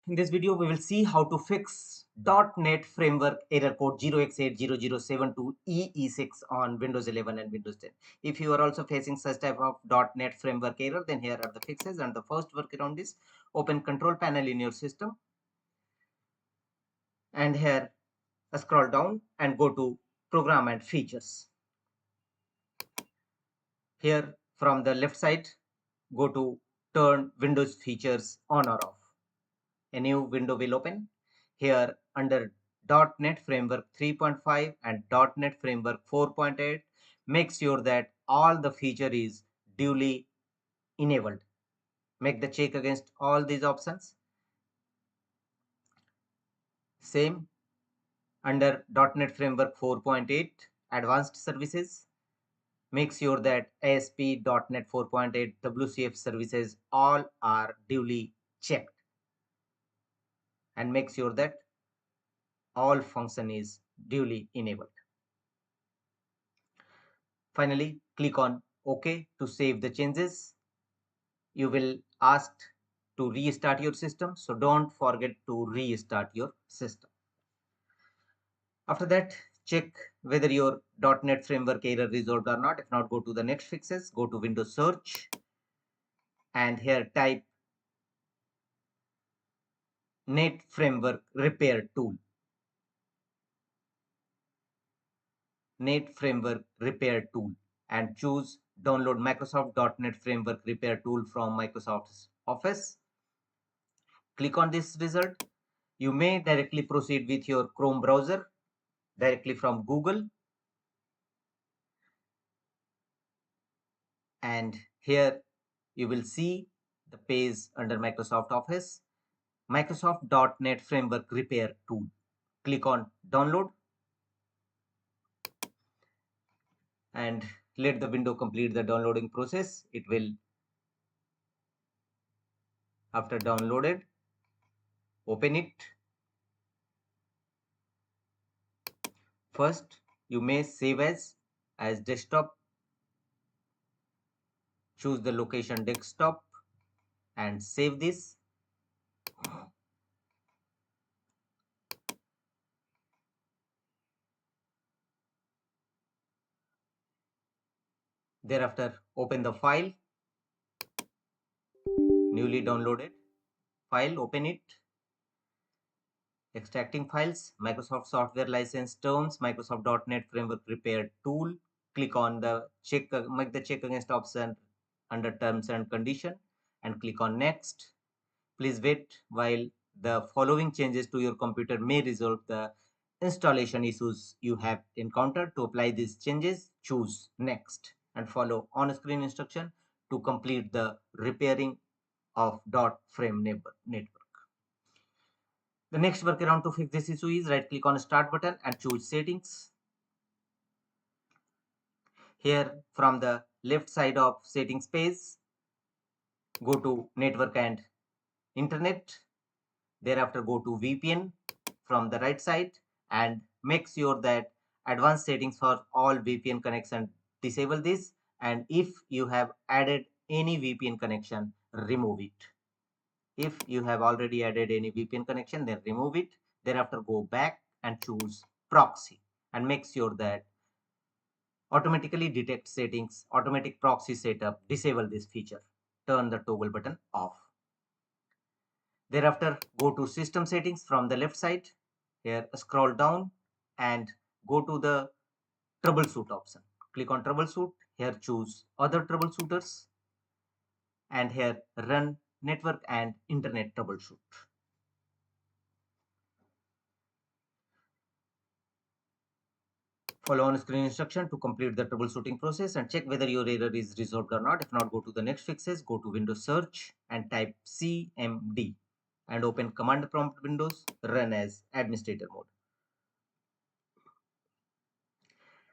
In this video, we will see how to fix .NET Framework error code 0x80072EE6 on Windows 11 and Windows 10. If you are also facing such type of .NET Framework error, then here are the fixes. And the first workaround is open Control Panel in your system. And here, scroll down and go to Program and Features. Here, from the left side, go to Turn Windows Features on or off. A new window will open. Here under .NET Framework 3.5 and .NET Framework 4.8, make sure that all the feature is duly enabled. Make the check against all these options. Same under .NET Framework 4.8 Advanced Services. Make sure that ASP.NET 4.8 WCF services all are duly checked. And make sure that all function is duly enabled. Finally, click on OK to save the changes. You will asked to restart your system, so don't forget to restart your system. After that, check whether your .NET Framework error resolved or not. If not, go to the next fixes, go to Windows Search, and here type Net Framework Repair Tool. Net Framework Repair Tool, and choose download Microsoft.NET Framework Repair Tool from Microsoft Office. Click on this result. You may directly proceed with your Chrome browser directly from Google. And here you will see the page under Microsoft Office, Microsoft.NET Framework Repair Tool. Click on download and let the window complete the downloading process. It will, after downloaded, open it. First, you may save as desktop. Choose the location desktop and save this. Thereafter, open the file, newly downloaded file, open it. Extracting files, Microsoft Software License Terms, Microsoft.NET Framework Repair Tool. Click on the check, make the check against option under Terms and Condition and click on Next. Please wait while the following changes to your computer may resolve the installation issues you have encountered. To apply these changes, choose Next and follow on-screen instruction to complete the repairing of .frame network. The next workaround to fix this issue is right click on Start button and choose Settings. Here from the left side of Settings page, go to Network and Internet. Thereafter go to VPN from the right side and make sure that advanced settings for all VPN connection disable this, and if you have added any VPN connection, remove it. If you have already added any VPN connection, then remove it. Thereafter go back and choose proxy and make sure that automatically detect settings, automatic proxy setup, disable this feature. Turn the toggle button off. Thereafter go to system settings from the left side. Here scroll down and go to the troubleshoot option. Click on troubleshoot. Here choose other troubleshooters and here run network and internet troubleshoot. Follow on screen instruction to complete the troubleshooting process and check whether your error is resolved or not. If not, go to the next fixes, go to Windows Search and type CMD and open command prompt windows, run as administrator mode.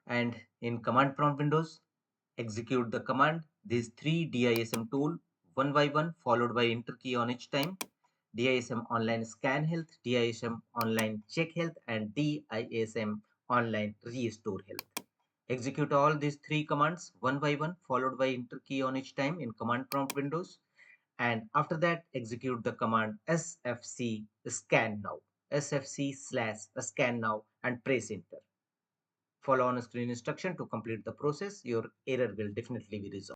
And in command prompt windows, execute the command, these three DISM tool one by one followed by enter key on each time. DISM online scan health, DISM online check health, and DISM online restore health. Execute all these three commands one by one followed by enter key on each time in command prompt windows and after that execute the command sfc scan now, sfc/scan now, and press enter. Follow on screen instruction to complete the process. Your error will definitely be resolved.